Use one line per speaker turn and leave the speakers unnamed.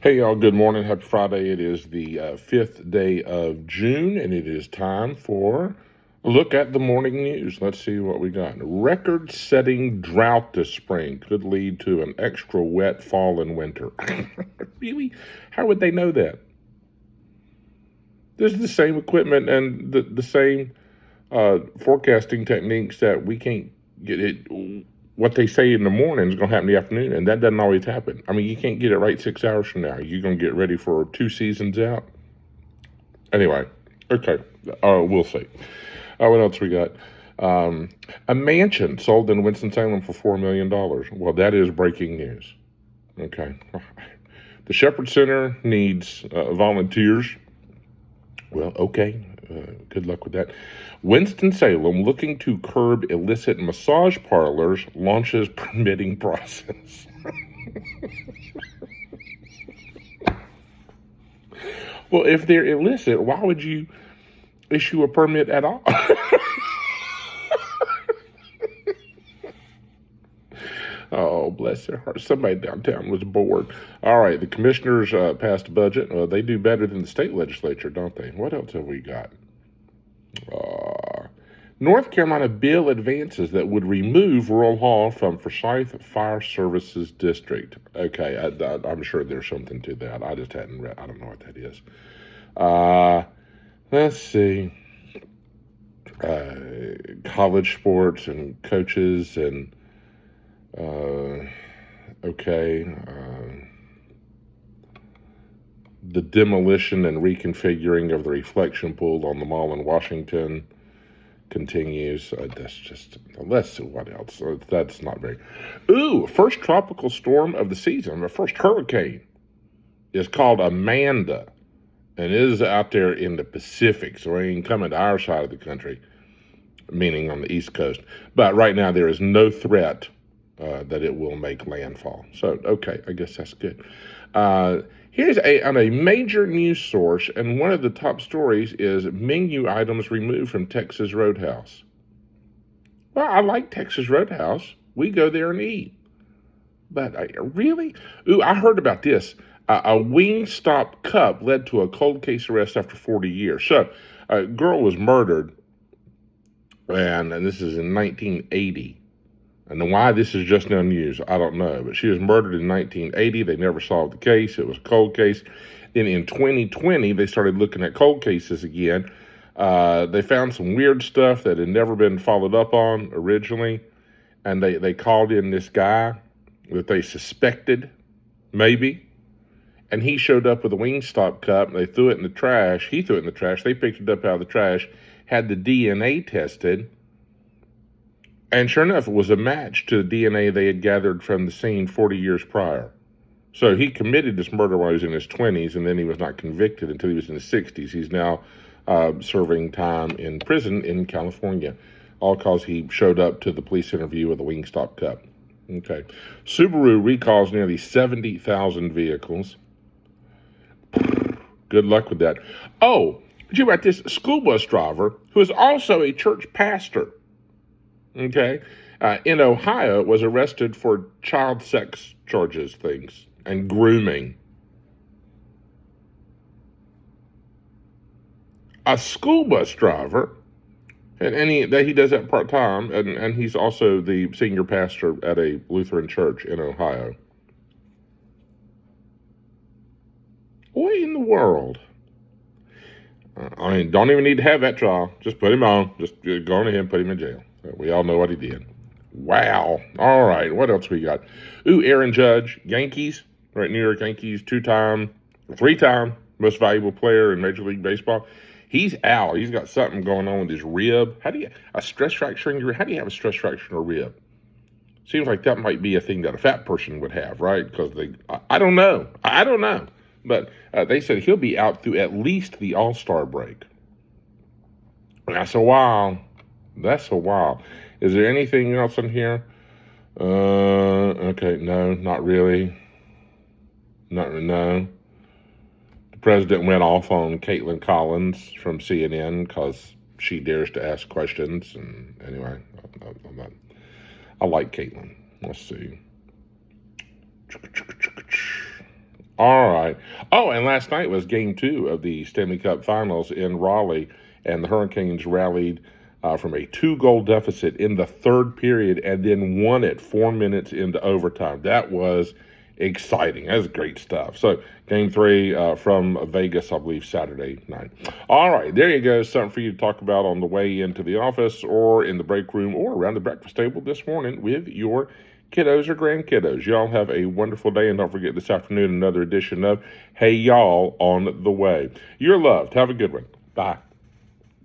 Hey, y'all, good morning. Happy Friday. It is the fifth day of June, and it is time for a look at the morning news. Let's see what we got. Record setting drought this spring could lead to an extra wet fall and winter. Really? How would they know that? There's the same equipment and the same forecasting techniques that we can't get it. What they say in the morning is going to happen in the afternoon, and that doesn't always happen. I mean, you can't get it right 6 hours from now. You're going to get ready for 2 seasons out. Anyway, okay, we'll see. What else we got? A mansion sold in Winston-Salem for $4 million. Well, that is breaking news. Okay. The Shepherd Center needs volunteers. Well, okay. Good luck with that. Winston-Salem, looking to curb illicit massage parlors, launches permitting process. Well, if they're illicit, why would you issue a permit at all? Oh, bless their heart. Somebody downtown was bored. All right, the commissioners passed a budget. They do better than the state legislature, don't they? What else have we got? North Carolina bill advances that would remove Rural Hall from Forsyth Fire Services District. Okay, I'm sure there's something to that. I just hadn't read. I don't know what that is. Let's see. College sports and coaches and the demolition and reconfiguring of the reflection pool on the mall in Washington continues. Let's see what else. That's not very. Ooh, first tropical storm of the season. The first hurricane is called Amanda, and it is out there in the Pacific, so it ain't coming to our side of the country, meaning on the East Coast. But right now there is no threat that it will make landfall. So, okay, I guess that's good. Here's on a major news source, and one of the top stories is menu items removed from Texas Roadhouse. Well, I like Texas Roadhouse. We go there and eat. But really? Ooh, I heard about this. A Wingstop cup led to a cold case arrest after 40 years. So, a girl was murdered, and this is in 1980. And why this is just now news, I don't know. But she was murdered in 1980. They never solved the case. It was a cold case. Then in 2020, they started looking at cold cases again. They found some weird stuff that had never been followed up on originally. And they called in this guy that they suspected, maybe. And he showed up with a Wingstop cup. And they threw it in the trash. He threw it in the trash. They picked it up out of the trash, had the DNA tested. And sure enough, it was a match to the DNA they had gathered from the scene 40 years prior. So he committed this murder while he was in his 20s, and then he was not convicted until he was in his 60s. He's now serving time in prison in California, all because he showed up to the police interview with a Wingstop cup. Okay. Subaru recalls nearly 70,000 vehicles. Good luck with that. Oh, did you hear about this school bus driver who is also a church pastor? Okay, in Ohio, was arrested for child sex charges, things, and grooming. A school bus driver, and he does that part time, and he's also the senior pastor at a Lutheran church in Ohio. What in the world? I mean, don't even need to have that trial. Just put him on. Just go on ahead and put him in jail. We all know what he did. Wow. All right. What else we got? Ooh, Aaron Judge, Yankees, right? New York Yankees, three-time most valuable player in Major League Baseball. He's out. He's got something going on with his rib. A stress fracture in your rib? How do you have a stress fracture in a rib? Seems like that might be a thing that a fat person would have, right? Because I don't know. I don't know. But they said he'll be out through at least the All-Star break. That's a while. Is there anything else in here? Okay, no, not really. No. The president went off on Caitlin Collins from CNN because she dares to ask questions. And anyway, I like Caitlin. Let's see. All right. Oh, and last night was game two of the Stanley Cup Finals in Raleigh, and the Hurricanes rallied from a two-goal deficit in the third period and then won it 4 minutes into overtime. That was exciting. That was great stuff. So, game three from Vegas, I believe, Saturday night. All right, there you go. Something for you to talk about on the way into the office or in the break room or around the breakfast table this morning with your kiddos or grandkiddos. Y'all have a wonderful day, and don't forget this afternoon another edition of Hey Y'all on the Way. You're loved. Have a good one. Bye.